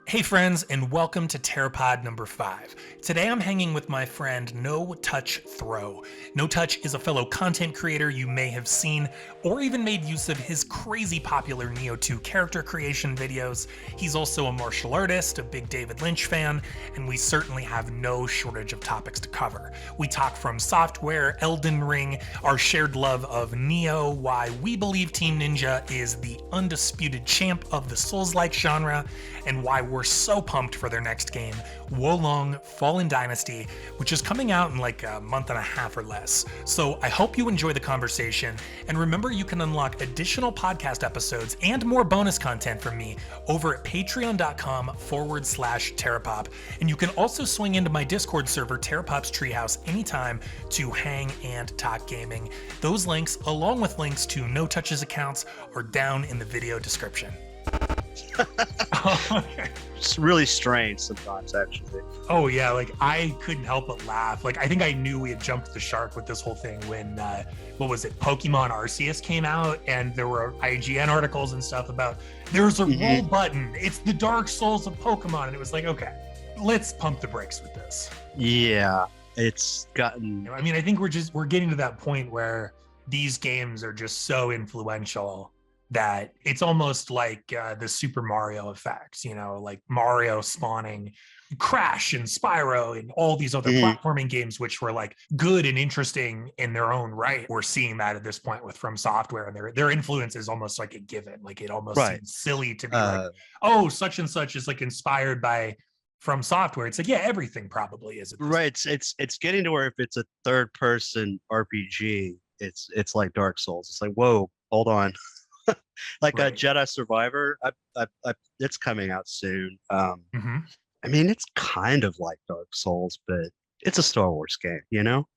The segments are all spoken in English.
Hey friends, and welcome to Terapod number 5. Today I'm hanging with my friend No Touch Throw. No Touch is a fellow content creator you may have seen or even made use of his crazy popular Nioh 2 character creation videos. He's also a martial artist, a big David Lynch fan, and we certainly have no shortage of topics to cover. We talk from software, Elden Ring, our shared love of Nioh, why we believe Team Ninja is the undisputed champ of the Soulslike genre, and why we're so pumped for their next game, Wolong Fallen Dynasty, which is coming out in like a month and a half or less. So I hope you enjoy the conversation, and remember you can unlock additional podcast episodes and more bonus content from me over at patreon.com/terapop, and you can also swing into my Discord server, Terapop's Treehouse, anytime to hang and talk gaming. Those links, along with links to No Touch's accounts, are down in the video description. It's really strange sometimes, actually. Oh yeah, like I couldn't help but laugh. Like I think I knew we had jumped the shark with this whole thing when what was it, Pokemon Arceus came out, and there were IGN articles and stuff about there's a roll button. It's the Dark Souls of Pokemon, and it was like, okay, let's pump the brakes with this. Yeah, it's gotten. I mean, I think we're getting to that point where these games are just so influential that it's almost like the Super Mario effect, like Mario spawning Crash and Spyro and all these other platforming games, which were like good and interesting in their own right. We're seeing that at this point with From Software, and their influence is almost like a given. Like it almost seems silly to be like, oh, such and such is like inspired by From Software. It's like, yeah, everything probably is. Right. It's getting to where if it's a third person RPG, it's like Dark Souls. It's like, whoa, hold on. Like a Jedi Survivor, it's coming out soon. I mean, it's kind of like Dark Souls, but it's a Star Wars game,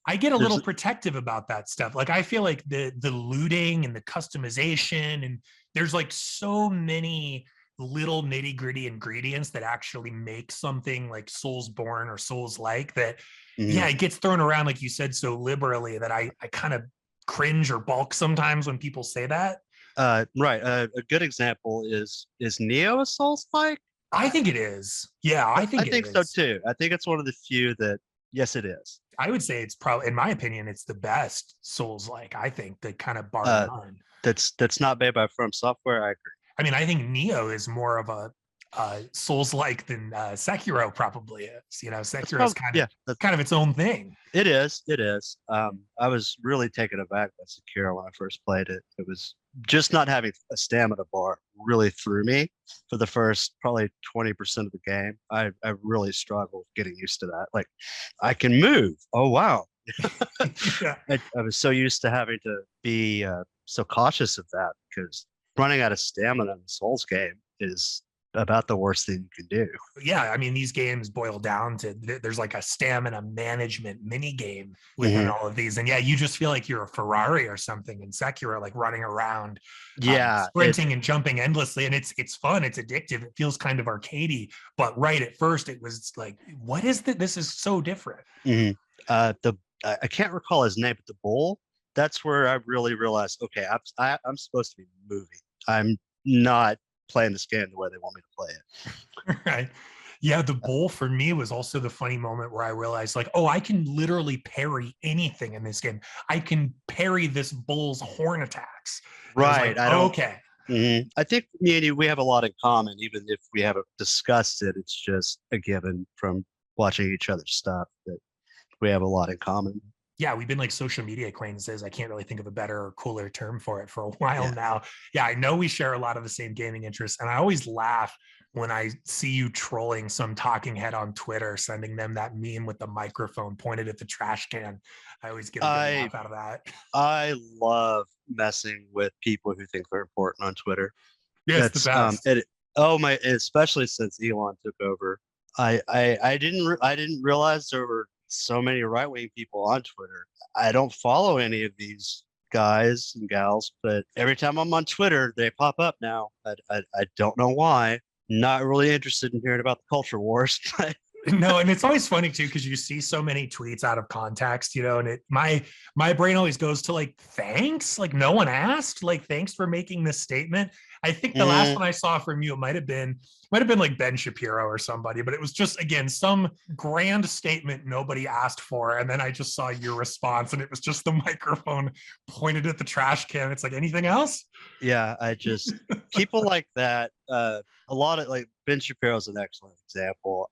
I get a little protective about that stuff. Like I feel like the looting and the customization, and there's like so many little nitty gritty ingredients that actually make something like Soulsborne or Souls-like that, yeah, it gets thrown around, like you said, so liberally that I kind of cringe or balk sometimes when people say that. Right. A good example is Nioh a Souls-like? I think it is. Yeah, I think so too. I think it's one of the few that, yes, it is. I would say it's probably, in my opinion, it's the best Souls-like. I think that kind of bar none. That's not made by From Software. I agree. I mean, I think Nioh is more of a Souls-like than Sekiro probably is. Sekiro is kind of its own thing. It is. I was really taken aback by Sekiro when I first played it. It was just not having a stamina bar really threw me for the first probably 20% of the game. I really struggled getting used to that. Like, I can move. Oh wow. Yeah. I was so used to having to be so cautious of that, because running out of stamina in a Souls game is about the worst thing you can do. Yeah, I mean, these games boil down to there's like a stamina management mini game within all of these, and yeah, you just feel like you're a Ferrari or something in Sekiro, like running around, sprinting and jumping endlessly, and it's fun, it's addictive, it feels kind of arcadey, but right at first it was like, what is that? This is so different. I can't recall his name, but the bull. That's where I really realized, okay, I'm supposed to be moving. I'm not playing this game the way they want me to play it. Right. Yeah, the bull for me was also the funny moment where I realized, like, oh, I can literally parry anything in this game. I can parry this bull's horn attacks. Right. Like, okay. I think me and you, we have a lot in common, even if we haven't discussed it. It's just a given from watching each other's stuff that we have a lot in common. Yeah, we've been like social media acquaintances. I can't really think of a better or cooler term for it for a while now. Yeah, I know we share a lot of the same gaming interests, and I always laugh when I see you trolling some talking head on Twitter, sending them that meme with the microphone pointed at the trash can. I always get a good laugh out of that. I love messing with people who think they're important on Twitter. Yeah, it's the best. Especially since Elon took over. I didn't realize there were so many right-wing people on Twitter. I don't follow any of these guys and gals, but every time I'm on Twitter, they pop up now. I don't know why. Not really interested in hearing about the culture wars, but No, and it's always funny too because you see so many tweets out of context, and my brain always goes to like thanks, like no one asked, like thanks for making this statement. I think the last Mm, one I saw from you might have been like Ben Shapiro or somebody, but it was just again some grand statement nobody asked for, and then I just saw your response, and it was just the microphone pointed at the trash can. It's like anything else? yeah, I just people like that. A lot of like Ben Shapiro's an excellent example.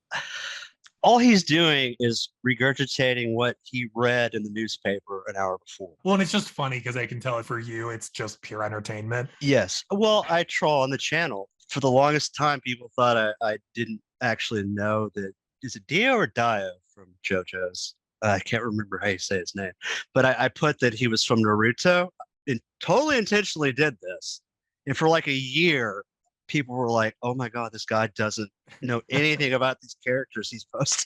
All he's doing is regurgitating what he read in the newspaper an hour before. Well, and it's just funny because I can tell it for you, it's just pure entertainment. Yes. Well, I troll on the channel. For the longest time, people thought I didn't actually know that. Is it Dio or Dio from JoJo's? I can't remember how you say his name, but I put that he was from Naruto and totally intentionally did this. And for like a year, people were like, oh my God, this guy doesn't know anything about these characters he's posting.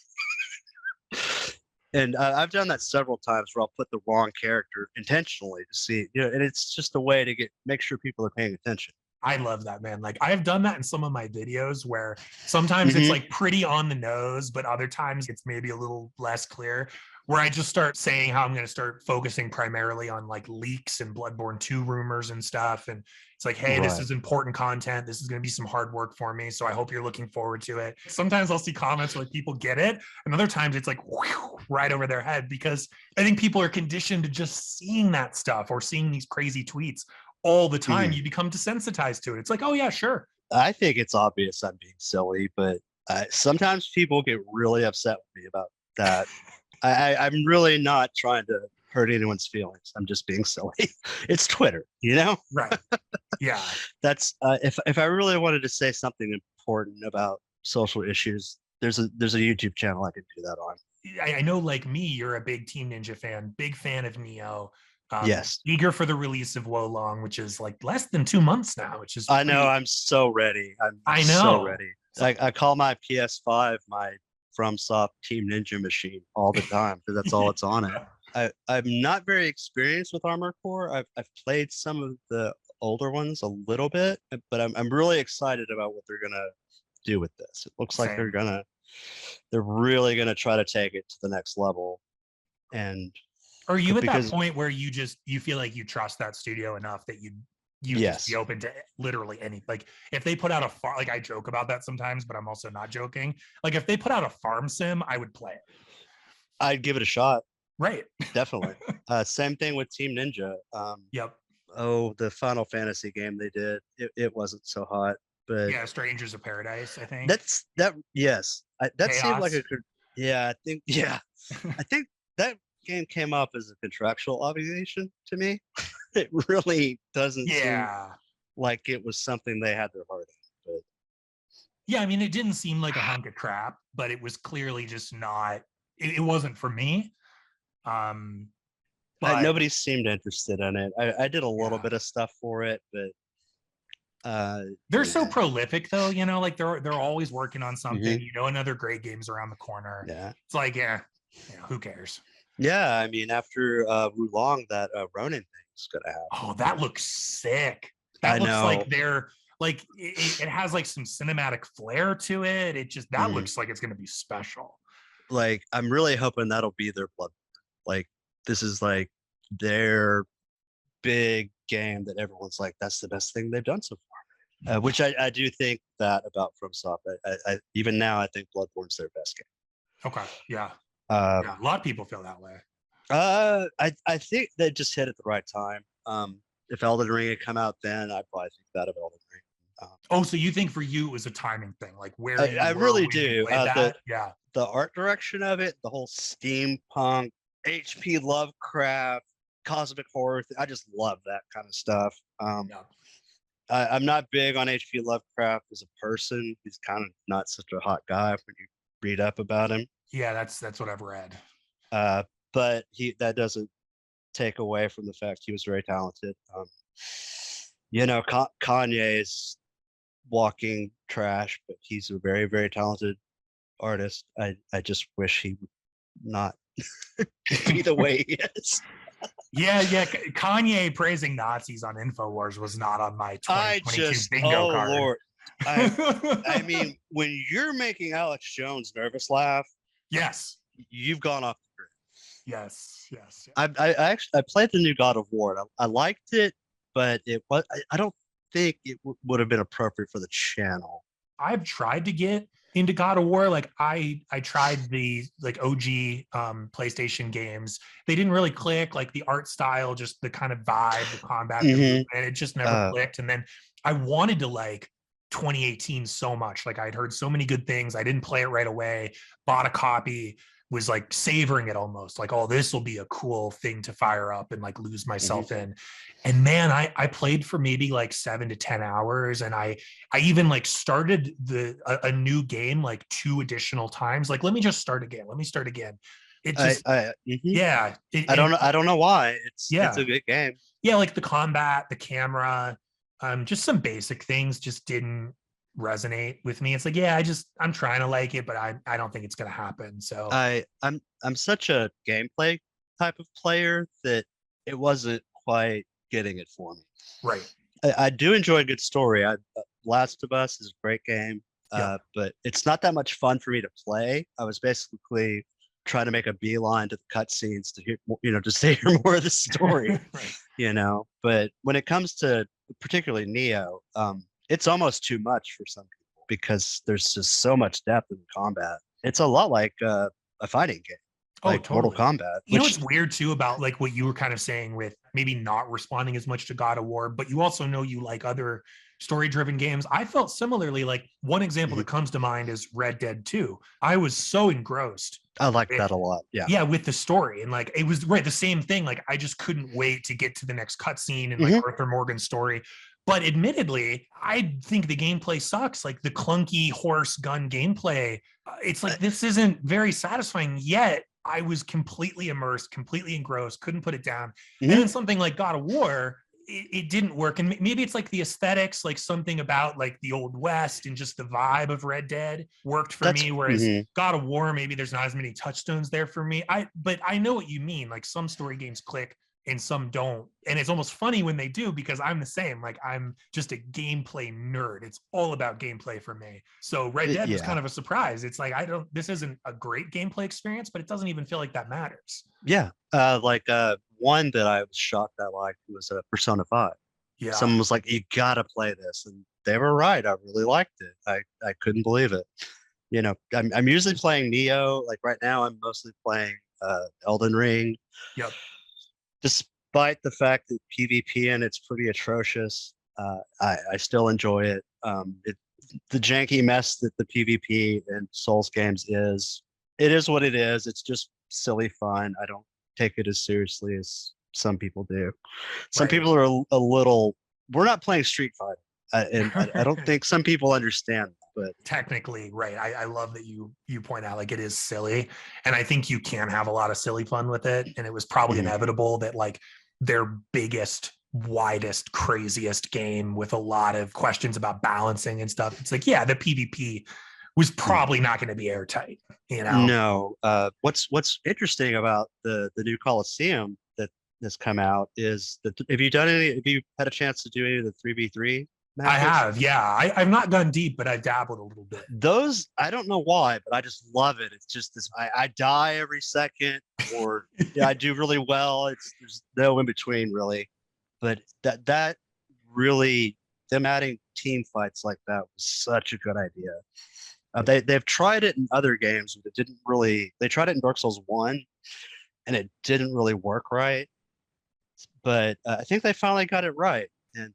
And I've done that several times where I'll put the wrong character intentionally to see, and it's just a way to make sure people are paying attention. I love that, man. Like I've done that in some of my videos where sometimes it's Hmm. like pretty on the nose, but other times it's maybe a little less clear. Where I just start saying how I'm going to start focusing primarily on like leaks and Bloodborne 2 rumors and stuff. And it's like, hey, this Right. is important content. This is going to be some hard work for me. So I hope you're looking forward to it. Sometimes I'll see comments where like people get it. And other times it's like whew, right over their head because I think people are conditioned to just seeing that stuff or seeing these crazy tweets all the time. Hmm. You become desensitized to it. It's like, oh yeah, sure. I think it's obvious I'm being silly, but sometimes people get really upset with me about that. I'm really not trying to hurt anyone's feelings. I'm just being silly. It's Twitter, you know? Right. Yeah. That's if I really wanted to say something important about social issues, there's a YouTube channel I could do that on. I know, like me, you're a big Team Ninja fan, big fan of Nioh, Yes. eager for the release of Wolong, which is like less than 2 months now, which is I know, pretty. I'm so ready. I'm I so know. ready. So, I call my PS5 my FromSoft Team Ninja machine all the time because that's all it's on it. I'm not very experienced with Armored Core. I've played some of the older ones a little bit, but I'm really excited about what they're gonna do with this. It looks like same. they're really gonna try to take it to the next level. And Are you at that because point where you feel like you trust that studio enough that you just be yes, open to literally any, like if they put out a farm, like I joke about that sometimes, but I'm also not joking. Like if they put out a farm sim, I would play it. I'd give it a shot. Right. Definitely. Same thing with Team Ninja. Yep. Oh, the Final Fantasy game they did, it wasn't so hot, but Yeah, Strangers of Paradise, I think. that's that. Yes, that seemed like a Chaos. good. Yeah, I think. Yeah, I think that game came up as a contractual obligation to me. It really doesn't seem Yeah. like it was something they had their heart in. Yeah, I mean, it didn't seem like a hunk of crap, but it was clearly just not, it wasn't for me. Um, But but nobody seemed interested in it. I did a little yeah. bit of stuff for it, but They're so yeah. prolific though, like they're always working on something. Hmm. Another great game's around the corner. Yeah. It's like, yeah, who cares? Yeah, I mean, after Wulong, that Ronin thing's gonna happen. Oh, that looks sick. That I looks like know. they're like it has like some cinematic flair to it. It just that Mhm. looks like it's gonna be special. Like, I'm really hoping that'll be their blood. Like, this is like their big game that everyone's like, that's the best thing they've done so far. Which I do think that about FromSoft. Even now, I think Bloodborne's their best game. Okay. Yeah. Um, Yeah. A lot of people feel that way. I think they just hit at the right time. If Elden Ring had come out then, I'd probably think that of Elden Ring. Oh, so you think for you it was a timing thing, like where you I were really when you do. played that? Yeah. The art direction of it, the whole steampunk, HP Lovecraft, cosmic horror. I just love that kind of stuff. Yeah. I'm not big on HP Lovecraft as a person. He's kind of not such a hot guy when you read up about him. Yeah, that's what I've read. Uh, but that doesn't take away from the fact he was very talented. Kanye is walking trash, but he's a very, very talented artist. I just wish he would not be the way he is. Yeah, yeah. Kanye praising Nazis on Infowars was not on my 2022 bingo oh card. Lord, I mean, when you're making Alex Jones nervous laugh, yes, you've gone off the grid. yes, yes. I actually I played the new God of War. I liked it, but it was I don't think it would have been appropriate for the channel. I've tried to get into God of War. Like I tried the like OG PlayStation games. They didn't really click. Like the art style, just the kind of vibe, the combat, the movement, it just never clicked. And then I wanted to like 2018 so much. Like I'd heard so many good things. I didn't play it right away. Bought a copy. Was like savoring it almost. Like, oh, this will be a cool thing to fire up and like lose myself in. And man, I played for maybe like 7 to 10 hours, and I even like started a new game like 2 additional times. Like, let me just start again. Let me start again. It just yeah. I don't know why. It's a good game. Yeah, like the combat, the camera, just some basic things just didn't resonate with me. It's like, yeah, I'm trying to like it, but I don't think it's gonna happen. So I'm such a gameplay type of player that it wasn't quite getting it for me. Right. I do enjoy a good story. Last of Us is a great game, but it's not that much fun for me to play. I was basically trying to make a beeline to the cutscenes to hear, just to hear more of the story, right. But when it comes to particularly Nioh, it's almost too much for some people because there's just so much depth in the combat. It's a lot like a fighting game, like totally. Mortal Kombat. You know what's weird too about like what you were kind of saying with maybe not responding as much to God of War, but you also know you like other story-driven games. I felt similarly. Like one example that comes to mind is Red Dead 2. I was so engrossed. I like that a lot. Yeah, with the story, and like it was right the same thing. Like I just couldn't wait to get to the next cutscene and like Arthur Morgan's story. But admittedly, I think the gameplay sucks. Like the clunky horse gun gameplay, it's like this isn't very satisfying yet. I was completely immersed, completely engrossed, couldn't put it down. And then something like God of War, it didn't work. And maybe it's like the aesthetics, like something about like the Old West and just the vibe of Red Dead worked for me. Whereas God of War, maybe there's not as many touchstones there for me. But I know what you mean. Like some story games click and some don't. And it's almost funny when they do because I'm the same. Like I'm just a gameplay nerd. It's all about gameplay for me. So Red Dead was kind of a surprise. It's like this isn't a great gameplay experience, but it doesn't even feel like that matters. Yeah. One that I was shocked I liked was Persona 5. Yeah. Someone was like, you gotta play this. And they were right. I really liked it. I couldn't believe it. I'm usually playing Nioh. Like right now I'm mostly playing Elden Ring. Yep. Despite the fact that PvP in it's pretty atrocious, I still enjoy it. The janky mess that the PvP in Souls games it is what it is. It's just silly fun. I don't take it as seriously as some people do. Some people are a little. We're not playing Street Fighter, and I don't think some people understand that. But technically, right. I love that you point out like it is silly, and I think you can have a lot of silly fun with it. And it was probably inevitable that like their biggest, widest, craziest game with a lot of questions about balancing and stuff. It's like, yeah, the PvP was probably not going to be airtight. No. What's interesting about the new Coliseum that has come out is that have you had a chance to do any of the 3v3 matches? I have, yeah. I've not gone deep, but I've dabbled a little bit. Those, I don't know why, but I just love it. It's just this, I die every second, or I do really well. There's no in between really. But that really, them adding team fights like that was such a good idea. They've tried it in other games, but it didn't really. They tried it in Dark Souls 1, and it didn't really work right. But I think they finally got it right, and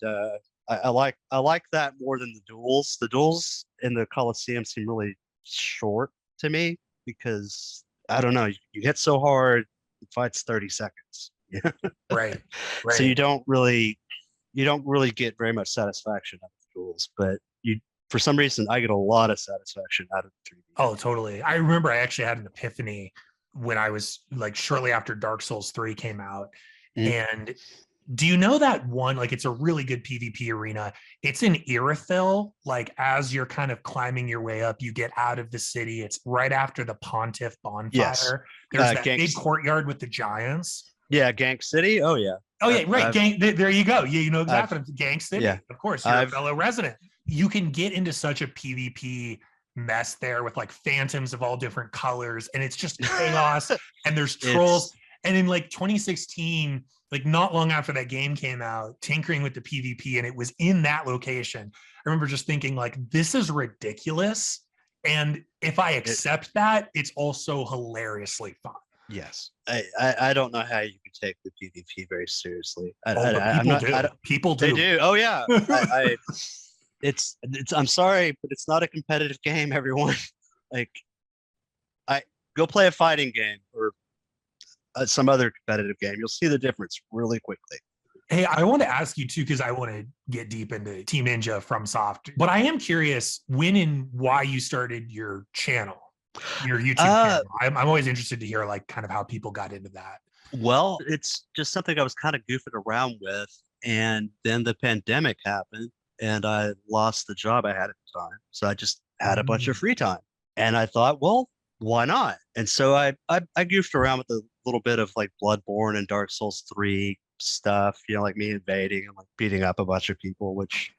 I like that more than the duels. The duels in the Coliseum seem really short to me because I don't know. You hit so hard, the fight's 30 seconds. Right. So you don't really get very much satisfaction out of the duels, but for some reason, I get a lot of satisfaction out of 3D. Oh, totally. I remember I actually had an epiphany when I was like shortly after Dark Souls 3 came out. And do you know that one, like it's a really good PvP arena. It's in Irithyll. Like as you're kind of climbing your way up, you get out of the city. It's right after the Pontiff bonfire. Yes. There's that big courtyard with the giants. Yeah, Gank City. Oh yeah. Oh yeah, right. Gang. There you go. Yeah, you know exactly. Gank City. Yeah. Of course, you're a fellow resident. you can get into such a PvP mess there with like phantoms of all different colors, and it's just chaos. And there's trolls. It's And in like 2016, like not long after that game came out, tinkering with the PvP, and it was in that location. I remember just thinking like, this is ridiculous. And if I it, accept that, it's also hilariously fun. yes. I don't know how you can take the PvP very seriously. Oh, but I'm people not. do. People They do. do. Oh yeah. It's. I'm sorry, but it's not a competitive game. Everyone, like, I go play a fighting game or some other competitive game. You'll see the difference really quickly. Hey, I want to ask you too, because I want to get deep into Team Ninja from Soft. But I am curious when and why you started your channel, your YouTube Uh, channel. I'm always interested to hear like kind of how people got into that. well, it's just something I was kind of goofing around with, and then the pandemic happened, and I lost the job I had at the time. So I just had a bunch of Mm. free time, and I thought, well, why not? And so I goofed around with a little bit of like Bloodborne and Dark Souls 3 stuff, like me invading and like beating up a bunch of people, which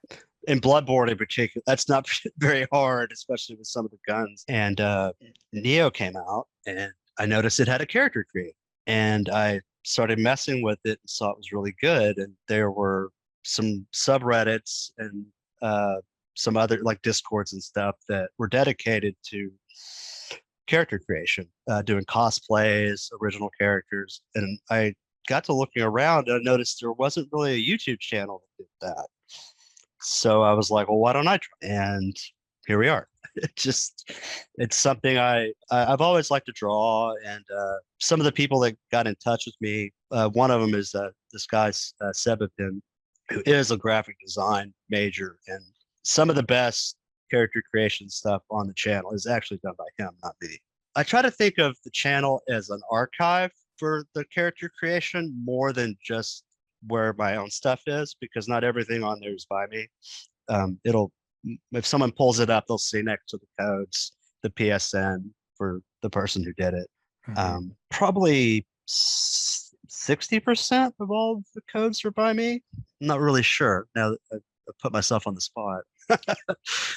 in Bloodborne in particular, that's not very hard, especially with some of the guns. And Neo came out, and I noticed it had a character creator, and I started messing with it and saw it was really good. And there were some subreddits and some other like discords and stuff that were dedicated to character creation, doing cosplays, original characters. And I got to looking around and I noticed there wasn't really a YouTube channel that did that. So I was like, well, why don't I try? And here we are. It's something I've always liked to draw. And some of the people that got in touch with me, one of them is this guy, Sebapin, who is a graphic design major. And some of the best character creation stuff on the channel is actually done by him, not me. I try to think of the channel as an archive for the character creation more than just where my own stuff is, because not everything on there is by me. It'll, if someone pulls it up, they'll see next to the codes the PSN for the person who did it. Mhm. Probably 60% of all the codes are by me. I'm not really sure now that I put myself on the spot.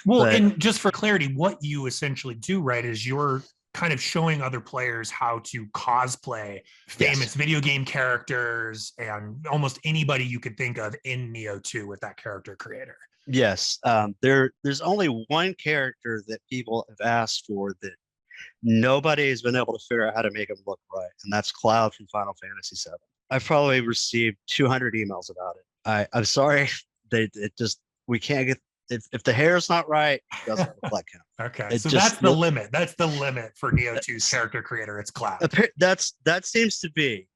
Well, But and just for clarity, what you essentially do, right, is you're kind of showing other players how to cosplay yes, famous video game characters and almost anybody you could think of in Neo 2 with that character creator. yes. There's only one character that people have asked for that nobody has been able to figure out how to make him look right, and that's Cloud from Final Fantasy VII. I've probably received 200 emails about it. I'm sorry, it just we can't get if the hair is not right, it doesn't look like him. Okay, It so that's just the look limit. That's the limit for Neo 2's character creator. It's Cloud. that seems to be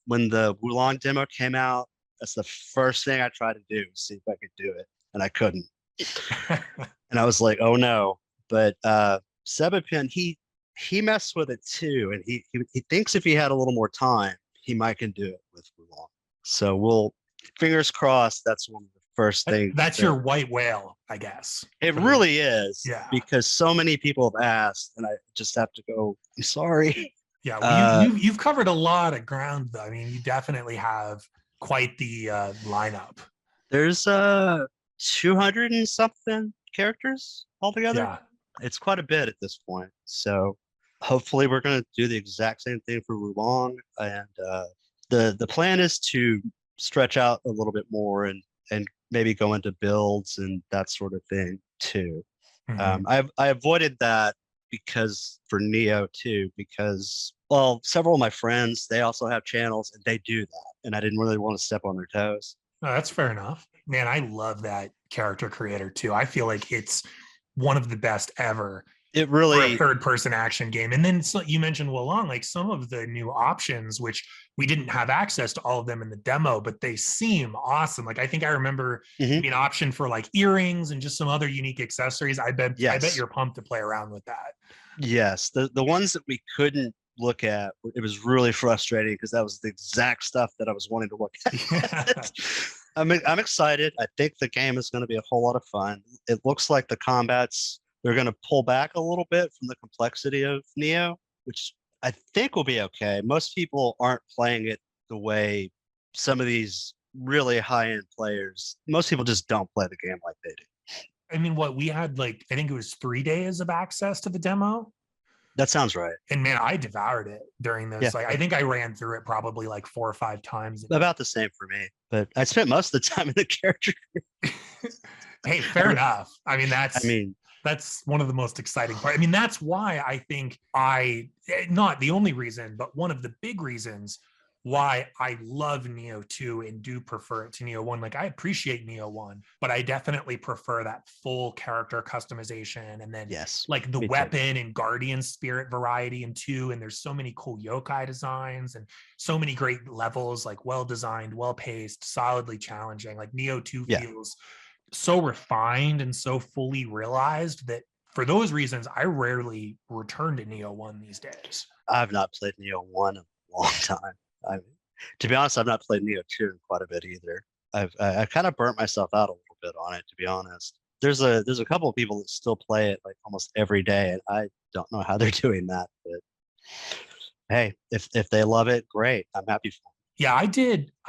when the Wulong demo came out. That's the first thing I tried to do, see if I could do it, and I couldn't. And I was like, oh no. But Sebapin, he messed with it too, and he thinks if he had a little more time, he might can do it with Wulong. So we'll fingers crossed. That's one of the first things. That's your white whale, I guess. It really is, Yeah. because so many people have asked, and I just have to go, I'm sorry. Yeah, well, you've covered a lot of ground, though. I mean, you definitely have quite the lineup. There's 200 and something characters altogether. Yeah. It's quite a bit at this point. So hopefully we're going to do the exact same thing for Wulong, and the plan is to stretch out a little bit more and maybe go into builds and that sort of thing too. Mhm. I avoided that because for Neo too, because well, several of my friends, they also have channels and they do that, and I didn't really want to step on their toes. No, that's fair enough. Man, I love that character creator too. I feel like it's one of the best ever It for a really, third person action game. And then so you mentioned Wolong, like some of the new options, which we didn't have access to all of them in the demo, but they seem awesome. Like I think I remember mhm, maybe an option for like earrings and just some other unique accessories. I bet yes, you're pumped to play around with that. yes. The ones that we couldn't look at, it was really frustrating because that was the exact stuff that I was wanting to look Yeah. at. I'm excited. I think the game is going to be a whole lot of fun. It looks like the combats, they're going to pull back a little bit from the complexity of Neo, which I think will be okay. Most people aren't playing it the way some of these really high-end players. Most people just don't play the game like they do. I mean, what we had, like, I think it was 3 days of access to the demo. That sounds right. And man, I devoured it during Yeah, those. Like, I think I ran through it probably like 4 or 5 times. about the same for me. But I spent most of the time in the character. Hey, fair enough. I mean, I mean, that's one of the most exciting parts. I mean, that's why I think not the only reason, but one of the big reasons why I love Nioh 2 and do prefer it to Nioh 1. Like, I appreciate Nioh 1, but I definitely prefer that full character customization, and then yes, like the me too. weapon and guardian spirit variety in 2. And there's so many cool yokai designs and so many great levels, like well designed, well paced, solidly challenging. Like Nioh 2 Yeah. feels so refined and so fully realized that for those reasons, I rarely return to Nioh 1 these days. I've not played Nioh 1 in a long time. To be honest, I've not played Nioh 2 in quite a bit either. I kind of burnt myself out a little bit on it, to be honest. There's a couple of people that still play it like almost every day, and I don't know how they're doing that. But hey, if they love it, great. I'm happy for them. Yeah, I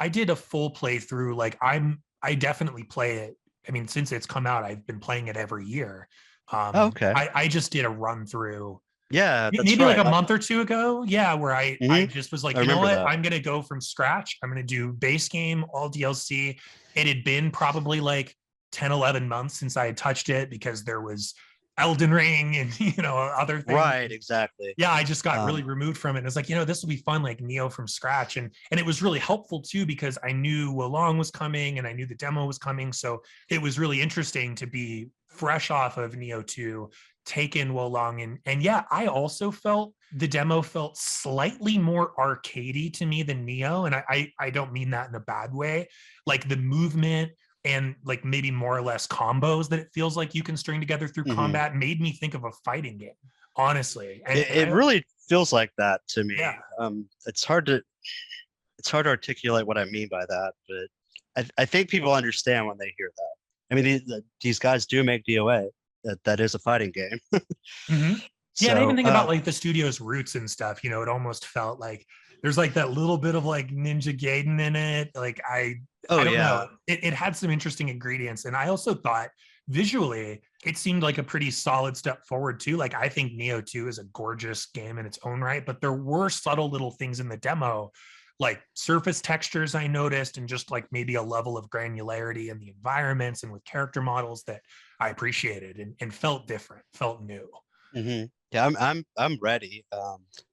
did a full playthrough. Like, I definitely play it. I mean, since it's come out, I've been playing it every year. Oh, okay. I just did a run through. Yeah, that's Maybe right. like a month or two ago. Yeah, where I just was like, I you know remember what? that. I'm gonna go from scratch. I'm gonna do base game, all DLC. It had been probably like 10, 11 months since I had touched it because there was Elden Ring and other things. Right, exactly. Yeah, I just got really removed from it. And it's like, this will be fun, like Nioh from scratch. And it was really helpful too, because I knew Wolong was coming and I knew the demo was coming. So it was really interesting to be fresh off of Nioh 2, take in Wolong. And yeah, I also felt the demo felt slightly more arcadey to me than Nioh. And I don't mean that in a bad way. Like the movement and like maybe more or less combos that it feels like you can string together through combat made me think of a fighting game, honestly. And it really feels like that to me. Yeah. It's hard to articulate what I mean by that, but I think people understand when they hear that. I mean, these guys do make DOA. That is a fighting game. Yeah, and I even think about like the studio's roots and stuff. It almost felt like there's like that little bit of like Ninja Gaiden in it. Like I don't know. It had some interesting ingredients, and I also thought visually it seemed like a pretty solid step forward too. Like I think Nioh 2 is a gorgeous game in its own right, but there were subtle little things in the demo, like surface textures I noticed, and just like maybe a level of granularity in the environments and with character models that I appreciated and felt different, felt new. Yeah, I'm ready.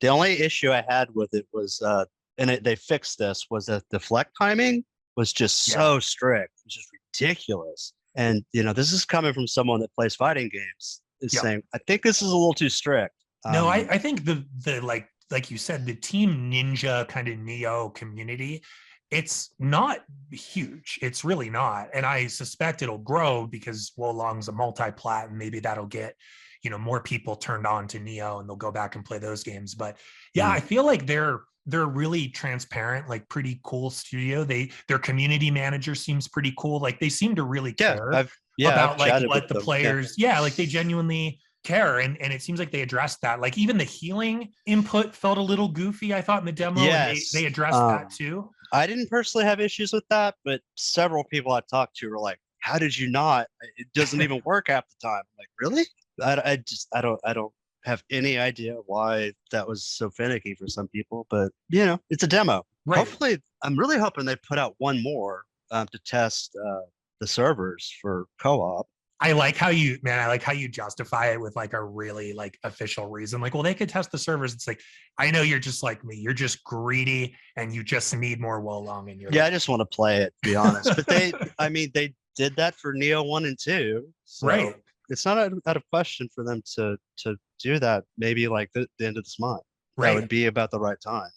The only issue I had with it was, they fixed this, was that the deflect timing was just so strict. It was just ridiculous. And this is coming from someone that plays fighting games, is saying, I think this is a little too strict. No, I think the like you said, the Team Ninja kind of Nioh community, it's not huge. It's really not. And I suspect it'll grow because Wolong's a multi-plat, and maybe that'll get more people turned on to Nioh and they'll go back and play those games. But yeah, I feel like they're really transparent, like pretty cool studio. Their community manager seems pretty cool. Like they seem to really care about like what the players, like they genuinely care. And it seems like they addressed that. Like even the healing input felt a little goofy, I thought, in the demo. Yes. They addressed that too. I didn't personally have issues with that, but several people I talked to were like, how did you not? It doesn't even work half the time. I'm like, really? I don't have any idea why that was so finicky for some people, but it's a demo. Right. Hopefully, I'm really hoping they put out one more to test the servers for co-op. I like how you justify it with like a really like official reason. Like, well, they could test the servers. It's like, I know you're just like me. You're just greedy and you just need more Wolong in your life. I just want to play it, to be honest. But they did that for Nioh 1 and 2. So right. It's not out of question for them to do that. Maybe like the end of this month. Right. That would be about the right time.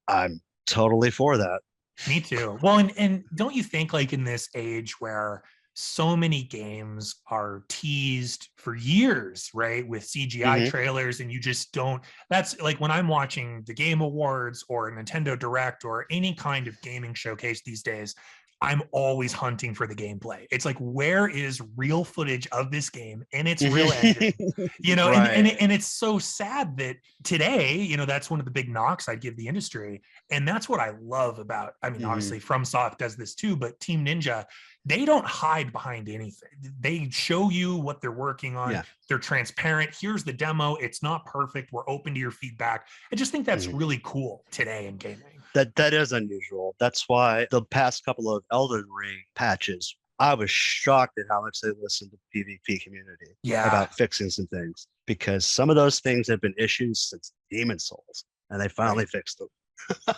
I'm totally for that. Me too. Well, and don't you think like in this age where so many games are teased for years, right, with CGI trailers, and you just don't, that's like when I'm watching the Game Awards or Nintendo Direct or any kind of gaming showcase these days, I'm always hunting for the gameplay. It's like, where is real footage of this game and its real engine? Right. and it's so sad that today, that's one of the big knocks I'd give the industry. And that's what I love about, I mean, obviously FromSoft does this too, but Team Ninja, they don't hide behind anything. They show you what they're working on. Yeah. They're transparent. Here's the demo. It's not perfect. We're open to your feedback. I just think that's really cool today in gaming. That is unusual. That's why the past couple of Elden Ring patches, I was shocked at how much they listened to the PvP community about fixing some things, because some of those things have been issues since Demon Souls, and they finally fixed them.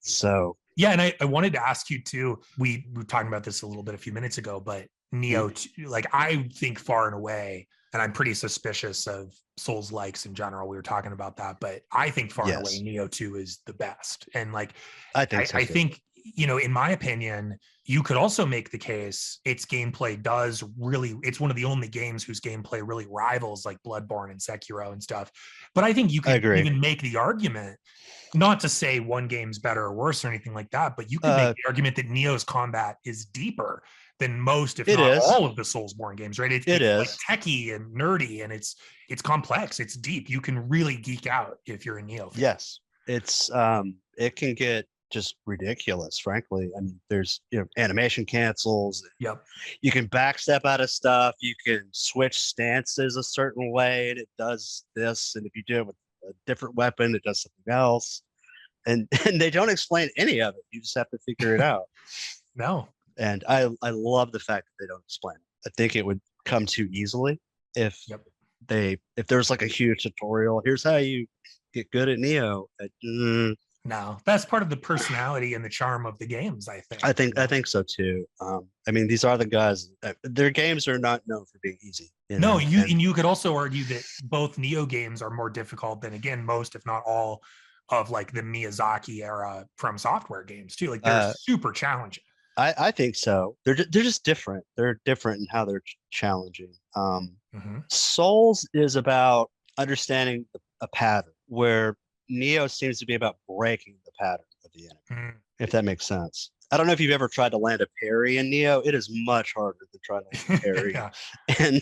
So yeah, and I wanted to ask you too. We were talking about this a little bit a few minutes ago, but Nioh, like I think far and away, and I'm pretty suspicious of Souls likes in general. We were talking about that, but I think far and away Nioh 2 is the best. And like I think so I think, you know, in my opinion, you could also make the case its gameplay does really, it's one of the only games whose gameplay really rivals like Bloodborne and Sekiro and stuff. But I think you could even make the argument, not to say one game's better or worse or anything like that, but you could make the argument that Nioh's combat is deeper than most, if not all, of the Soulsborne games, right? It's like techie and nerdy, and it's complex, it's deep. You can really geek out if you're a Nioh fan. Yes, it's it can get just ridiculous, frankly. I mean, there's, you know, animation cancels. Yep. You can backstep out of stuff. You can switch stances a certain way, and it does this. And if you do it with a different weapon, it does something else. And they don't explain any of it. You just have to figure it out. No. And I love the fact that they don't explain it. I think it would come too easily if if there's like a huge tutorial. Here's how you get good at Nioh. No, that's part of the personality and the charm of the games, I think. I think so too. I mean, these are the guys. Their games are not known for being easy. No, you could also argue that both Nioh games are more difficult than, again, most, if not all, of like the Miyazaki era From Software games too. Like they're super challenging. I think so. They're just different. They're different in how they're challenging. Souls is about understanding a pattern, where Nioh seems to be about breaking the pattern of the enemy, if that makes sense. I don't know if you've ever tried to land a parry in Nioh. It is much harder than trying to land a parry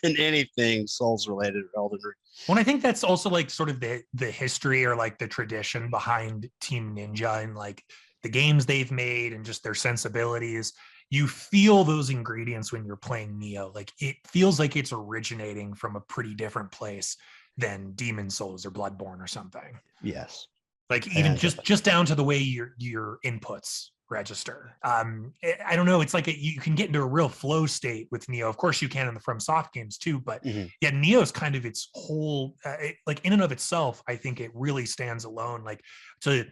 in anything Souls related or Elden Ring. Well, I think that's also like sort of the history or like the tradition behind Team Ninja and like the games they've made and just their sensibilities. You feel those ingredients when you're playing Nioh. Like it feels like it's originating from a pretty different place than Demon Souls or Bloodborne or something. Yes. Like even just down to the way your inputs register. I don't know. It's like you can get into a real flow state with Nioh. Of course you can in the FromSoft games too, but yeah, Nioh's kind of its whole, like in and of itself, I think it really stands alone. Like to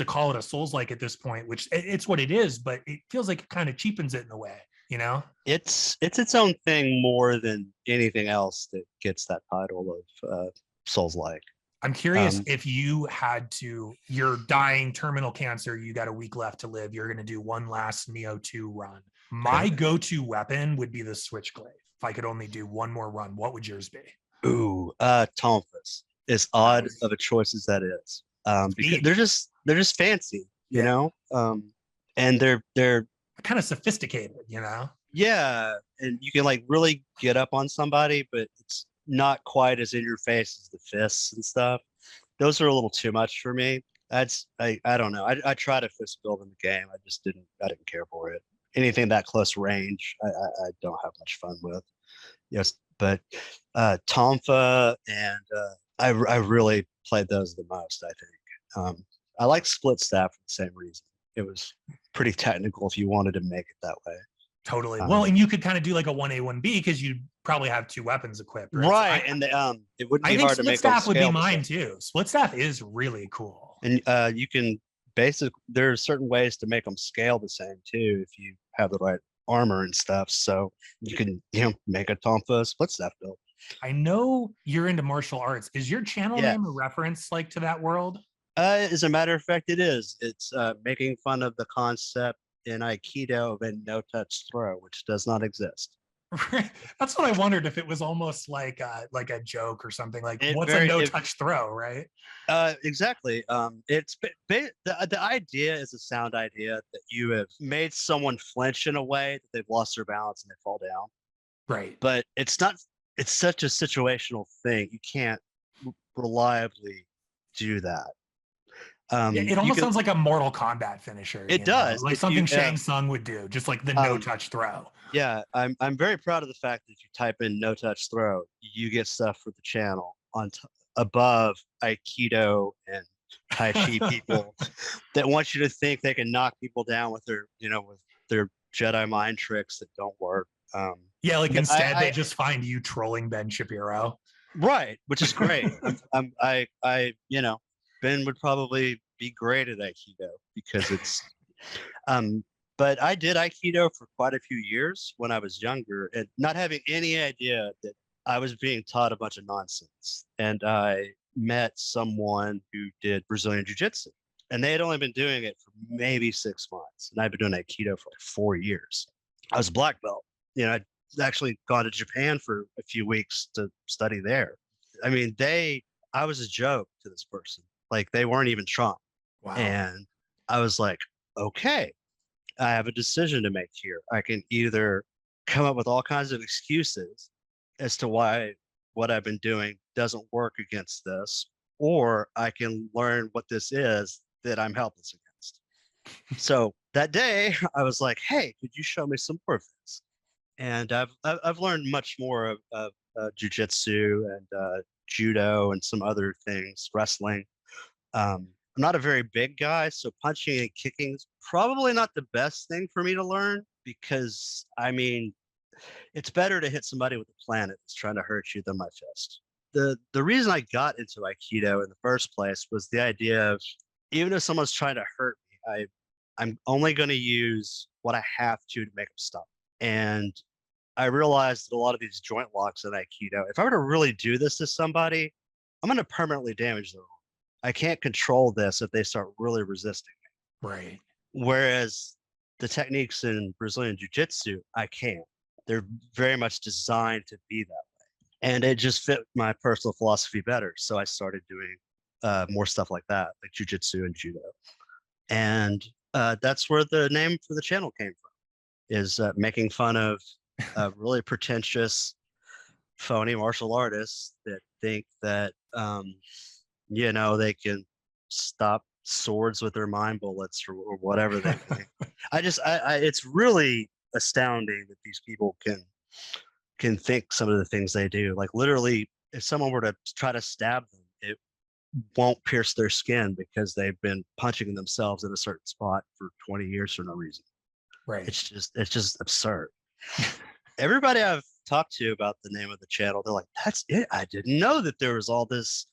call it a Souls-like at this point, which it's what it is, but it feels like it kind of cheapens it in a way. You know, it's its own thing more than anything else that gets that title of Souls-like. I'm curious if you had to, you're dying terminal cancer, you got a week left to live, you're going to do one last Nioh 2 run. My go-to weapon would be the Switchglaive. If I could only do one more run, what would yours be? Ooh, Tonfas. As odd of a choice as that is, because they're just fancy, you know, and they're kind of sophisticated, you know. Yeah, and you can like really get up on somebody, but it's not quite as in your face as the fists and stuff. Those are a little too much for me. I don't know. I tried a fist build in the game. I didn't care for it. Anything that close range, I don't have much fun with. Yes, but Tonfa and I really played those the most, I think. I like Split Staff for the same reason. It was pretty technical if you wanted to make it that way. Totally. Well, and you could kind of do like a 1A, 1B because you'd probably have two weapons equipped. Right. So and it wouldn't be hard to make them scale. Split Staff would be mine too. Split Staff is really cool. And you can there are certain ways to make them scale the same too if you have the right armor and stuff. So you can, make a Tonfa Split Staff build. I know you're into martial arts. Is your channel name a reference like to that world? As a matter of fact, it is. It's making fun of the concept in Aikido of a no-touch throw, which does not exist. That's what I wondered, if it was almost like a joke or something. Like, what's a no-touch throw, right? Exactly. It's the idea is a sound idea that you have made someone flinch in a way that they've lost their balance and they fall down. Right. But it's not. It's such a situational thing. You can't reliably do that. Yeah, it You almost can. sounds like a Mortal Kombat finisher, It does. like If something you. Shang Tsung would do, just like the no Um, touch throw. yeah, I'm very proud of the fact that if you type in no touch throw, you get stuff for the channel above Aikido and Tai Chi people that want you to think they can knock people down with their Jedi mind tricks that don't work. Yeah, like But instead they just find you trolling Ben Shapiro. right, which is great. Ben would probably be great at Aikido because it's um but I did Aikido for quite a few years when I was younger and not having any idea that I was being taught a bunch of nonsense. And I met someone who did Brazilian Jiu-Jitsu. And they had only been doing it for maybe 6 months. And I've been doing Aikido for like 4 years. I was a black belt. I'd actually gone to Japan for a few weeks to study there. I mean, I was a joke to this person. Like they weren't even trying. Wow. And I was like, okay, I have a decision to make here. I can either come up with all kinds of excuses as to why what I've been doing doesn't work against this, or I can learn what this is that I'm helpless against. So that day, I was like, "Hey, could you show me some more of this?" And I've learned much more of jujitsu and judo and some other things, wrestling. I'm not a very big guy, so punching and kicking is probably not the best thing for me to learn because, I mean, it's better to hit somebody with a planet that's trying to hurt you than my fist. The reason I got into Aikido in the first place was the idea of even if someone's trying to hurt me, I'm only going to use what I have to make them stop. And I realized that a lot of these joint locks in Aikido, if I were to really do this to somebody, I'm going to permanently damage their arm. I can't control this if they start really resisting me. Right. Whereas the techniques in Brazilian Jiu-Jitsu, I can. They're very much designed to be that way. And it just fit my personal philosophy better. So I started doing more stuff like that, like Jiu-Jitsu and Judo. And that's where the name for the channel came from, is making fun of really pretentious, phony martial artists that think that they can stop swords with their mind bullets or whatever they think. It's really astounding that these people can think some of the things they do. Like literally, if someone were to try to stab them, it won't pierce their skin because they've been punching themselves in a certain spot for 20 years for no reason. Right. It's just absurd. Everybody I've talked to about the name of the channel, they're like, that's it. I didn't know that there was all this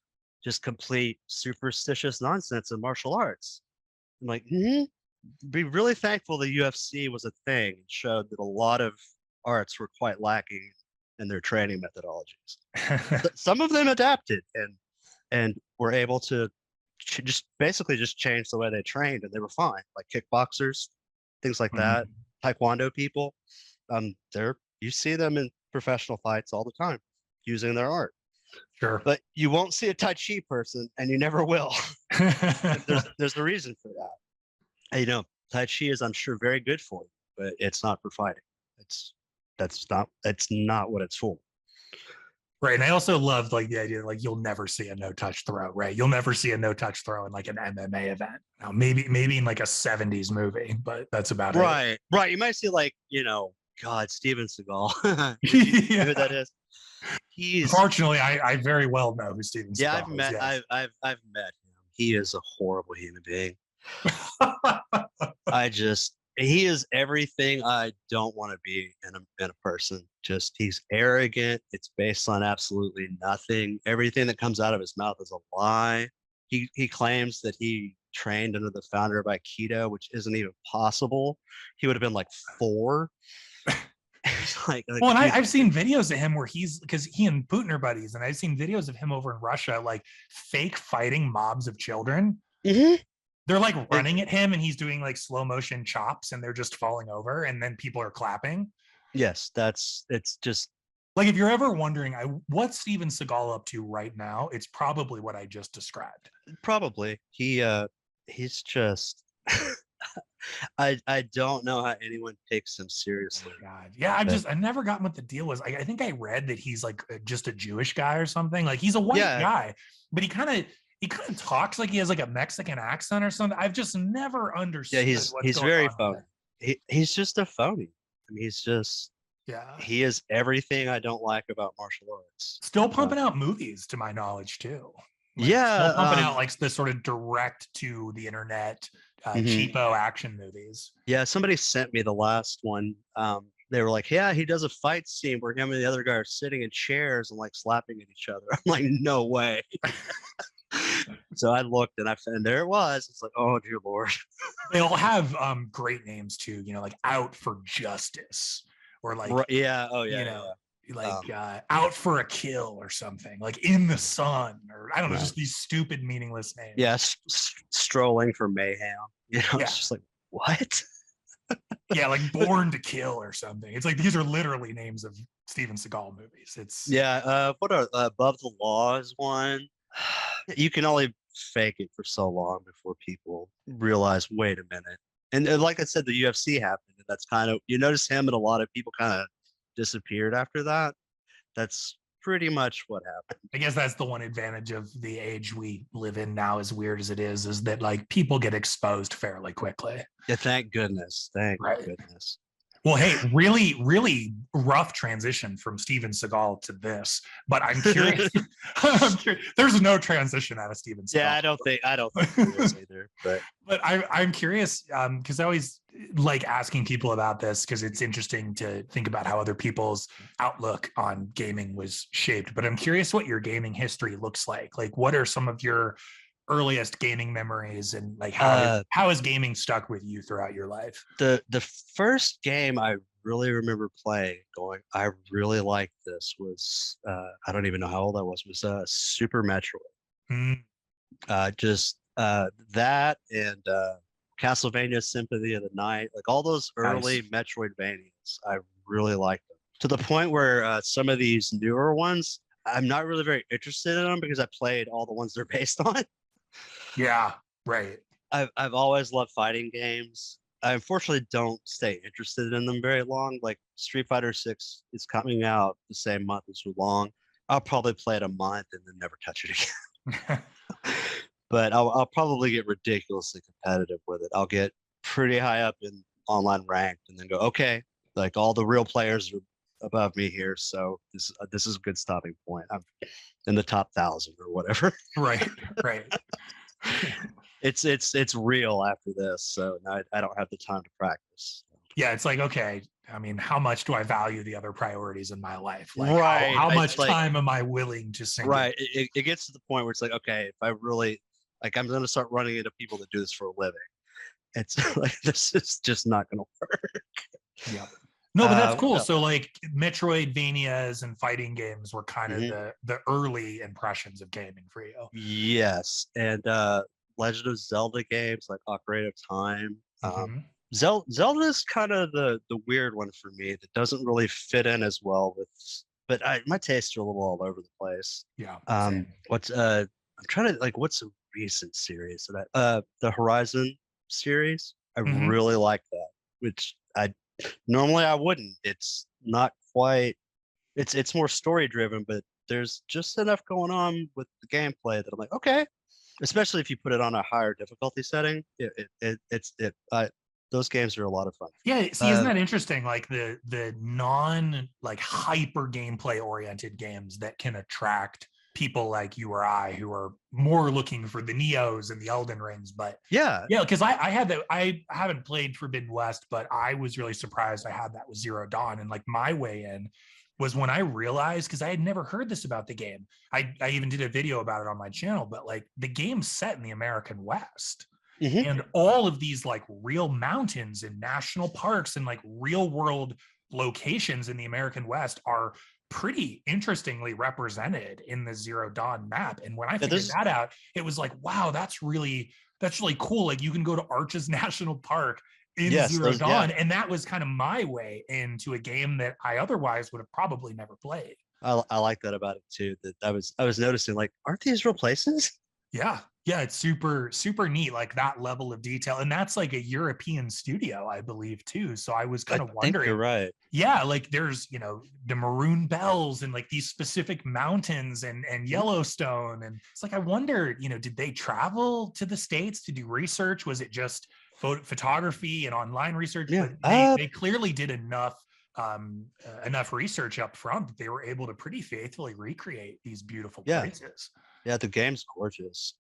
just complete superstitious nonsense in martial arts. I'm like, be really thankful the UFC was a thing and showed that a lot of arts were quite lacking in their training methodologies. Some of them adapted and were able to just basically just change the way they trained, and they were fine. Like kickboxers, things like that, taekwondo people. You see them in professional fights all the time using their art. Sure. But you won't see a Tai Chi person, and you never will. there's a reason for that. And, Tai Chi is, I'm sure, very good for you, but it's not for fighting. It's not what it's for. Right. And I also love like the idea like you'll never see a no touch throw, right? You'll never see a no touch throw in like an MMA event. Now, maybe in like a 70s movie, but that's about it. Right. You might see like, God, Steven Seagal. Yeah. Who that is. Unfortunately, I very well know who Steven Seagal is. Yeah, I've met him. He is a horrible human being. He is everything I don't want to be in a person. Just he's arrogant. It's based on absolutely nothing. Everything that comes out of his mouth is a lie. He claims that he trained under the founder of Aikido, which isn't even possible. He would have been like 4. Well, and I've seen videos of him where because he and Putin are buddies, and I've seen videos of him over in Russia, like fake fighting mobs of children. Mm-hmm. They're like running at him and he's doing like slow motion chops and they're just falling over and then people are clapping. Yes, it's just like if you're ever wondering what's Steven Seagal up to right now, it's probably what I just described. Probably. He's just I don't know how anyone takes him seriously. Oh God. Yeah, I never gotten what the deal was. I think I read that he's like just a Jewish guy or something. Like he's a white guy, but he kind of he kind of talks like he has like a Mexican accent or something. I've just never Yeah, understood what's he's going very on with phony. He's just a phony. I mean, yeah. he is everything I don't like about martial arts. Still pumping out movies, to my knowledge, too. Like still Yeah, pumping out like this sort of direct to the internet, cheapo action movies. yeah. Somebody sent me the last one. They were like, "Yeah, he does a fight scene where him and the other guy are sitting in chairs and like slapping at each other." I'm like, "No way." So I looked and there it was. It's like, oh dear lord. They all have great names too, you know, like Out for Justice or like Right, yeah. Oh you yeah, know, yeah. like Out for a Kill or something, like In the Sun, or I don't know, Right. just these stupid meaningless names. Yeah, strolling for mayhem. You know, Yeah. it's just like what? Yeah, like Born to Kill or something. It's like these are literally names of Steven Seagal movies. It's Yeah. What are Above the Law is one. You can only fake it for so long before people realize, wait a minute. And like I said, the UFC happened, and that's kind of you notice him and a lot of people kind of disappeared after that. That's pretty much what happened. I guess that's the one advantage of the age we live in now, as weird as it is that like people get exposed fairly quickly. Yeah, thank goodness. Thank Right. goodness. Well, hey, really, really rough transition from Steven Seagal to this, but I'm curious. I'm curious. There's no transition out of Steven Seagal. Yeah, I don't think there is either. But I'm curious because I always like asking people about this because it's interesting to think about how other people's outlook on gaming was shaped. But I'm curious what your gaming history looks like. Like, what are some of your earliest gaming memories, and like how has gaming stuck with you throughout your life? the first game I really remember playing, going, I really liked this was I don't even know how old I was. It was Super Metroid. Just that and Castlevania Symphony of the Night, like all those early Metroidvanias, I really liked them to the point where some of these newer ones, I'm not really very interested in them because I played all the ones they're based on. Yeah, right. I've always loved fighting games. I unfortunately don't stay interested in them very long. Like Street Fighter 6 is coming out the same month as Long. I'll probably play it a month and then never touch it again. But I'll probably get ridiculously competitive with it. I'll get pretty high up in online ranked and then go, okay, like all the real players are above me here, so this is a good stopping point. I'm in the top 1,000 or whatever. Right. It's real after this, so now I don't have the time to practice. Yeah, it's like, okay, I mean, how much do I value the other priorities in my life? Like, right. How much time am I willing to sink? Right. It gets to the point where it's like, okay, if I really like, I'm going to start running into people that do this for a living. It's like, this is just not going to work. Yeah. No, but that's cool. So like Metroidvanias and fighting games were kind of the early impressions of gaming for you. Yes. And Legend of Zelda games like Ocarina of Time. Zelda's kind of the weird one for me that doesn't really fit in as well with, but my tastes are a little all over the place. Yeah. I'm trying to like, what's a recent series that the Horizon series? I really like that, which normally I wouldn't. It's not quite. It's more story driven, but there's just enough going on with the gameplay that I'm like, okay. Especially if you put it on a higher difficulty setting, those games are a lot of fun. Yeah, see, isn't that interesting? Like the non like hyper gameplay oriented games that can attract people like you or I who are more looking for the Neos and the Elden Rings. But yeah, because I had that. I haven't played Forbidden West, but I was really surprised I had that with Zero Dawn. And like my way in was when I realized, because I had never heard this about the game. I even did a video about it on my channel, but like the game's set in the American West. And all of these like real mountains and national parks and like real world locations in the American West are pretty interestingly represented in the Zero Dawn map. And when I figured that out, it was like, wow, that's really cool. Like you can go to Arches National Park in Zero Dawn. And that was kind of my way into a game that I otherwise would have probably never played. I like that about it too, that I was noticing, like, aren't these real places? Yeah. Yeah, it's super, super neat, like that level of detail. And that's like a European studio, I believe, too. So I was I kind of think you're wondering, right. yeah, like there's, the maroon bells and like these specific mountains and Mhm. Yellowstone. And it's like, I wonder, did they travel to the States to do research? Was it just photography and online research? Yeah. But they clearly did enough research up front that they were able to pretty faithfully recreate these beautiful Yeah. places. Yeah. The game's gorgeous.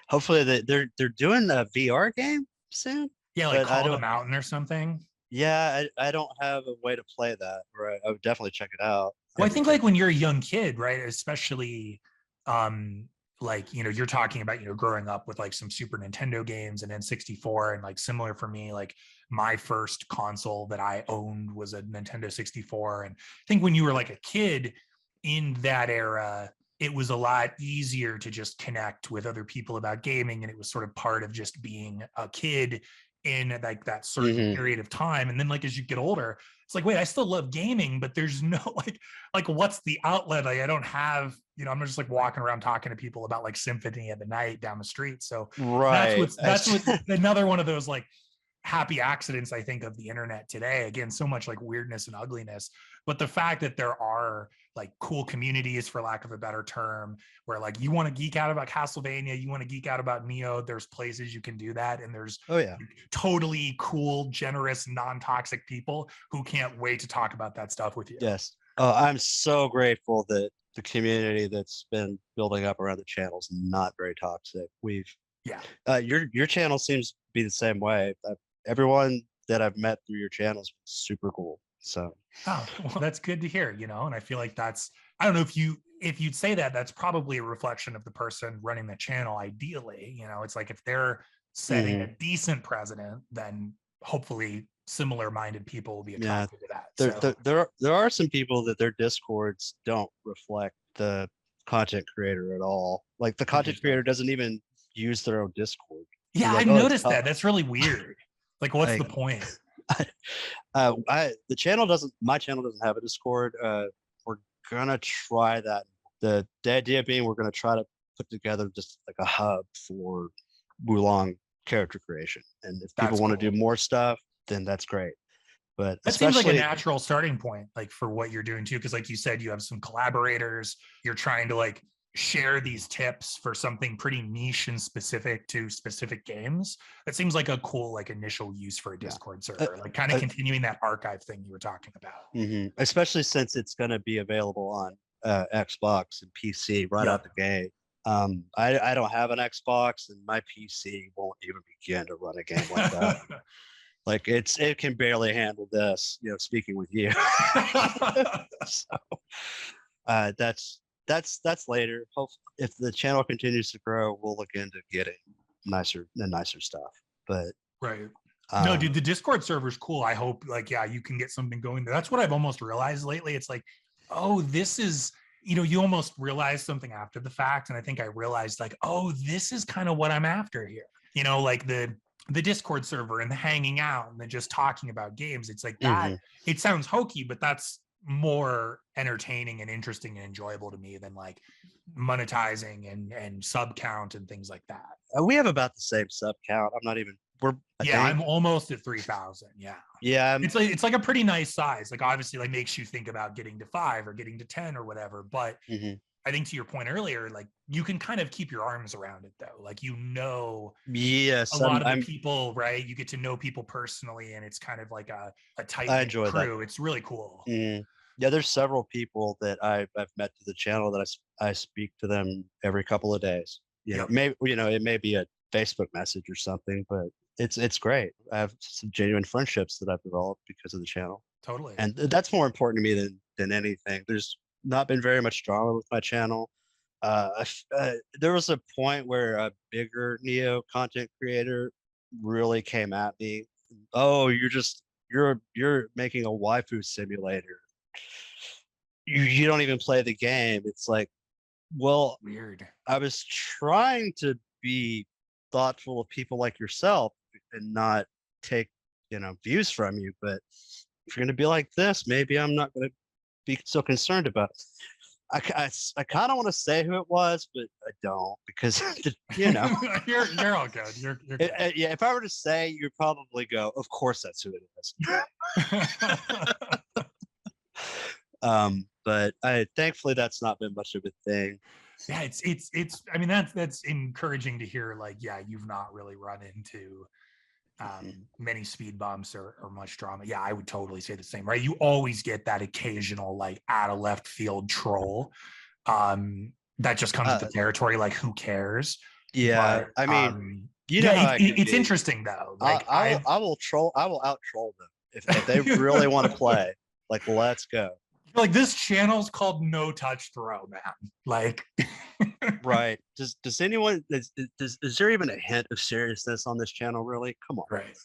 Hopefully they're doing a VR game soon, Yeah, like but I Call of the don't. Mountain or something. Yeah, I don't have a way to play that. Or I would definitely check it out. Well, I Definitely think check like it when you're a young kid, right? Especially like, you're talking about, growing up with like some Super Nintendo games and N64 and like similar for me, like my first console that I owned was a Nintendo 64. And I think when you were like a kid in that era, it was a lot easier to just connect with other people about gaming. And it was sort of part of just being a kid in like that out. certain period of time. And then like as you get older, it's like, wait, I still love gaming, but there's no like what's the outlet? Like I don't have, I'm just like walking around talking to people about like Symphony of the Night down the street. So Right. that's what another one of those like happy accidents I think of the internet today. Again, so much like weirdness and ugliness, but the fact that there are like cool communities, for lack of a better term, where like you want to geek out about Castlevania, you want to geek out about Neo, there's places you can do that, and there's Oh yeah. totally cool, generous, non-toxic people who can't wait to talk about that stuff with you. Yes. Oh, I'm so grateful that the community that's been building up around the channel is not very toxic. Yeah. Your channel seems to be the same way. Everyone that I've met through your channel is super cool. So Oh, well, that's good to hear, and I feel like I don't know if you'd say that, that's probably a reflection of the person running the channel ideally. It's like if they're setting a mhm. decent precedent, then hopefully similar minded people will be Yeah, attracted to that. there, So there there are some people that their discords don't reflect the content creator at all. Like the content creator interesting. doesn't even use their own discord. Yeah, They're I like, oh, it's noticed that. That's really weird. Like, what's the like point? the channel doesn't. My channel doesn't have a discord. We're gonna try that. The idea being we're gonna try to put together just like a hub for Wulong character creation, and if people That's want to cool. do more stuff, then that's great. But That seems like a especially natural starting point, like for what you're doing too. Cause like you said, you have some collaborators, you're trying to like share these tips for something pretty niche and specific to specific games. That seems like a cool, like initial use for a yeah. Discord Uh, server, like kind of uh, continuing that archive thing you were talking about. especially since it's going to be available on Xbox and PC right out Yep. the gate. I don't have an Xbox, and my PC won't even begin to run a game like that. Like it can barely handle this. Speaking with you. So that's later. Hope if the channel continues to grow, we'll look into getting nicer stuff. But Right. No, dude, um, the Discord server is cool. I hope, like, yeah, you can get something going there. That's what I've almost realized lately. It's like, oh, this is, you almost realize something after the fact. And I think I realized, like, oh, this is kind of what I'm after here. Like the Discord server and the hanging out and then just talking about games. It's like that. mhm. It sounds hokey, but that's more entertaining and interesting and enjoyable to me than like monetizing and sub count and things like that. We have about the same sub count. I'm not even. I Yeah, I'm think. almost at 3,000. Yeah. Yeah, It's like a pretty nice size. Like obviously like makes you think about getting to 5 or getting to 10 or whatever, but mhm. I think to your point earlier, like you can kind of keep your arms around it though. Like a Yes, lot of the I'm. people, right? You get to know people personally and it's kind of like a I tight-knit enjoy that. crew. It's really cool. Mhm. Yeah, there's several people that I've met to the channel that I speak to them every couple of days. Yep, Maybe it may be a Facebook message or something, but it's great. I have some genuine friendships that I've developed because of the channel, totally. and that's more important to me than anything. There's not been very much drama with my channel. There was a point where a bigger Neo content creator really came at me. Oh, you're making a waifu simulator. You don't even play the game. It's like, well, Weird. I was trying to be thoughtful of people like yourself and not take views from you. But if you're gonna be like this, maybe I'm not gonna be so concerned about it. I kind of want to say who it was, but I don't because you know. You're all good. You're good. Yeah, if I were to say, you'd probably go, "Of course, that's who it is." But thankfully that's not been much of a thing. Yeah, it's. I mean, that's encouraging to hear. Like, yeah, you've not really run into many speed bumps or much drama. Yeah, I would totally say the same, right? You always get that occasional like out of left field troll that just comes with the territory. Like, who cares? Yeah, But I mean, you know yeah, how it's interesting though. Like, I will troll. I will out troll them if they really want to play. Like, let's go. Like, this channel's called No Touch Throw, man. Like, right? Does anyone is there even a hint of seriousness on this channel? Really? Come on. Right.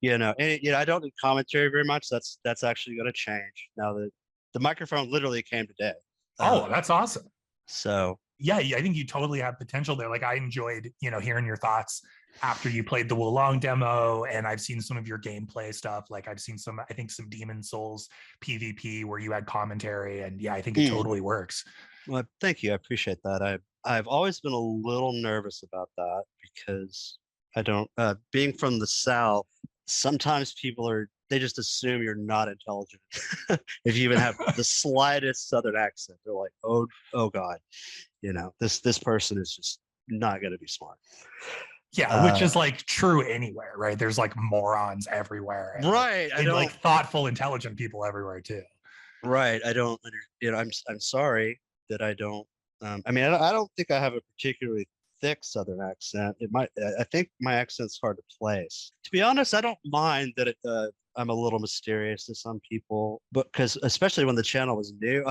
You know, and I don't do commentary very much. That's actually going to change now that the microphone literally came today. Oh, that's awesome. So yeah, I think you totally have potential there. Like, I enjoyed, hearing your thoughts after you played the Wulong demo, and I've seen some of your gameplay stuff. Like, I've seen some Demon Souls PvP where you had commentary, and yeah, I think it totally works. Well, thank you. I appreciate that. I've always been a little nervous about that because I don't, being from the South, sometimes they just assume you're not intelligent. If you even have the slightest Southern accent, they're like, oh God, this person is just not going to be smart. Yeah, which is like true anywhere, right? There's like morons everywhere, and, right? And like thoughtful, intelligent people everywhere too. Right. I don't, I'm sorry that I don't. I mean, I don't think I have a particularly thick Southern accent. I think my accent's hard to place. To be honest, I don't mind that I'm a little mysterious to some people, but because especially when the channel was new,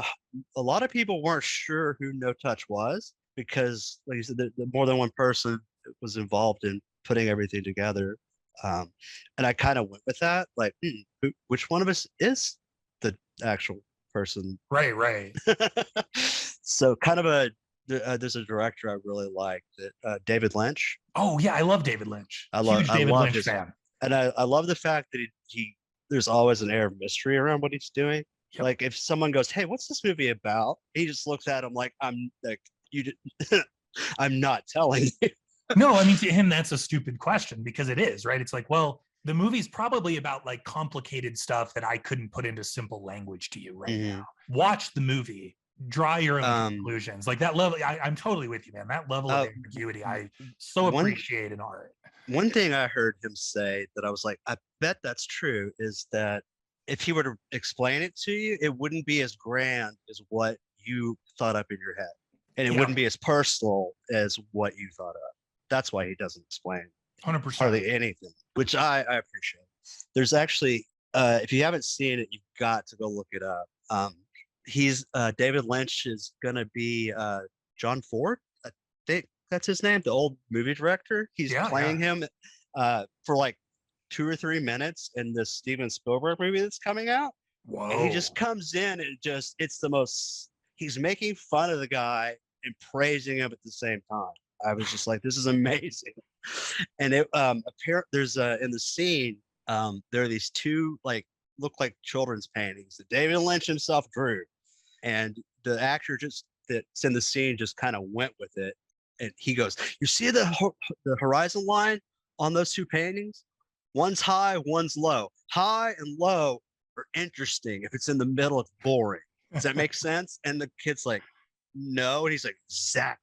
a lot of people weren't sure who No Touch was because, like you said, the more than one person was involved in putting everything together. And I kind of went with that, like, which one of us is the actual person? Right. So kind of there's a director I really like, that David Lynch. Oh yeah, I love David Lynch. I love David Lynch fan. And I love the fact that he there's always an air of mystery around what he's doing. Yep. Like if someone goes, "Hey, what's this movie about?" He just looks at him like, "I'm like I'm not telling you." No, I mean, to him that's a stupid question because it is, right? It's like, well, the movie's probably about like complicated stuff that I couldn't put into simple language to you right now. Watch the movie, draw your own conclusions. Like that level, I'm totally with you, man. That level of ambiguity, I so appreciate in art. One thing I heard him say that I was like, I bet that's true, is that if he were to explain it to you, it wouldn't be as grand as what you thought up in your head. And it wouldn't be as personal as what you thought of. That's why he doesn't explain 100% hardly anything, which I appreciate. There's actually, if you haven't seen it, you've got to go look it up. He's David Lynch is gonna be John Ford. I think that's his name, the old movie director. He's playing him for like 2 or 3 minutes in this Steven Spielberg movie that's coming out. Whoa. And he just comes in and it's the most, he's making fun of the guy and praising him at the same time. I was just like, this is amazing. And it there's in the scene, there are these two look like children's paintings that David Lynch himself drew. And the actor that's in the scene just kind of went with it. And he goes, "You see the horizon line on those two paintings? One's high, one's low. High and low are interesting. If it's in the middle, it's boring. Does that make sense?" And the kid's like, "No." And he's like, "Exactly."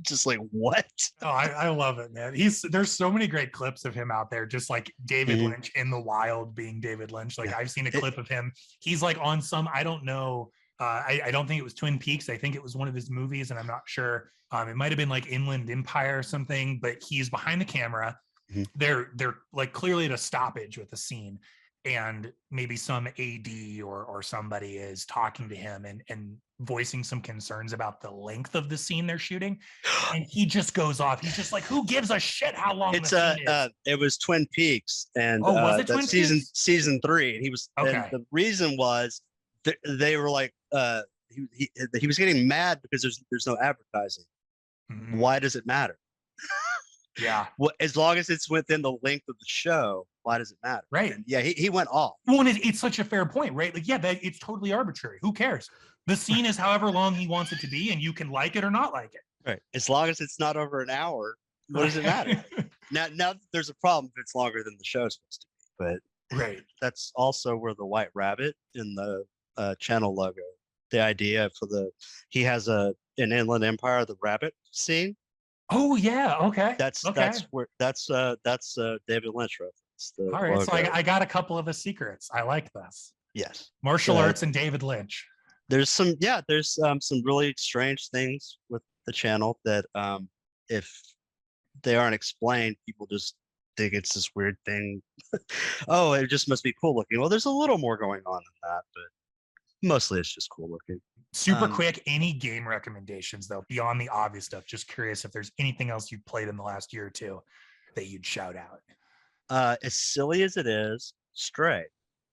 Just like, what? Oh, I love it, man. There's so many great clips of him out there, just like David Lynch in the wild being David Lynch. Like I've seen a clip of him. He's like on some, I don't know. I don't think it was Twin Peaks. I think it was one of his movies, and I'm not sure. It might have been like Inland Empire or something. But he's behind the camera. They're like clearly at a stoppage with the scene, and maybe some AD or somebody is talking to him and voicing some concerns about the length of the scene they're shooting, and he just goes off. He's just like, "Who gives a shit how long the scene is?" It was Twin Peaks, and was it Twin Peaks? season 3, and he was. Okay. And the reason was they were like, he was getting mad because there's no advertising. Why does it matter? Yeah. Well, as long as it's within the length of the show, Why does it matter? Right. And yeah, he went off. Well, and it's such a fair point, right? Like, yeah, it's totally arbitrary. Who cares? The scene is however long he wants it to be, and you can like it or not like it. Right. As long as it's not over an hour, what does it matter? Now there's a problem if it's longer than the show's supposed to be, but Right. that's also where the white rabbit in the channel logo, the idea for he has an Inland Empire, the rabbit scene. Oh yeah, okay. That's where that's David Lynch reference. All right, logo. so I got a couple of the secrets. I like this. Yes. Martial arts and David Lynch. There's some really strange things with the channel that if they aren't explained, people just think it's this weird thing. Oh, it just must be cool looking. Well, there's a little more going on than that, but mostly it's just cool looking. Super quick, any game recommendations though, beyond the obvious stuff? Just curious if there's anything else you've played in the last year or two that you'd shout out. As silly as it is, Stray.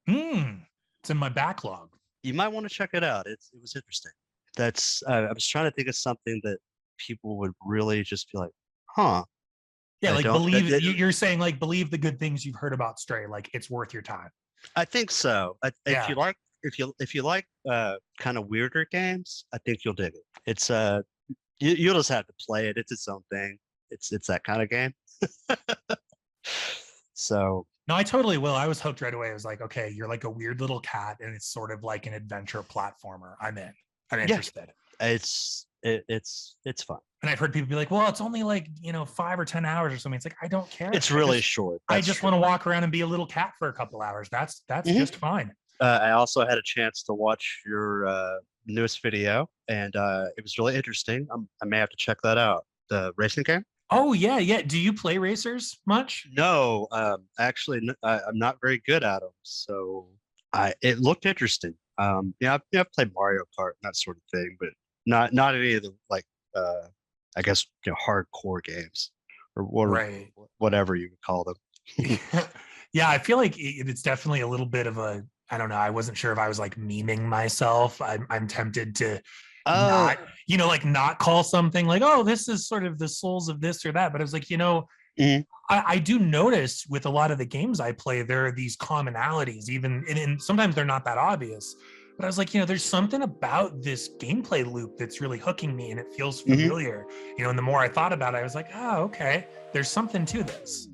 It's in my backlog. You might want to check it out. It was interesting. That's I was trying to think of something that people would really just be like, huh. Yeah, like you're saying, like, believe the good things you've heard about Stray. Like, it's worth your time. I think so. If you like kind of weirder games, I think you'll dig it. It's you'll just have to play it. It's its own thing. It's that kind of game. So no, I totally will. I was hooked right away. I was like, okay, you're like a weird little cat, and it's sort of like an adventure platformer. I'm in. I'm interested. It's fun. And I've heard people be like, well, it's only like 5 or 10 hours or something. It's like, I don't care. It's really short. I just want to walk around and be a little cat for a couple hours. That's just fine. I also had a chance to watch your newest video, and it was really interesting. I may have to check that out. The racing game. Oh yeah. Do you play racers much? No, actually, I'm not very good at them. So it looked interesting. I've played Mario Kart and that sort of thing, but not any of the I guess hardcore games or whatever you would call them. Yeah, I feel like it's definitely a little bit of a, I don't know. I wasn't sure if I was like memeing myself. I'm tempted to not call something like, oh, this is sort of the souls of this or that. But I was like, I do notice with a lot of the games I play, there are these commonalities, even and sometimes they're not that obvious. But I was like, there's something about this gameplay loop that's really hooking me, and it feels familiar. And the more I thought about it, I was like, oh, okay, there's something to this.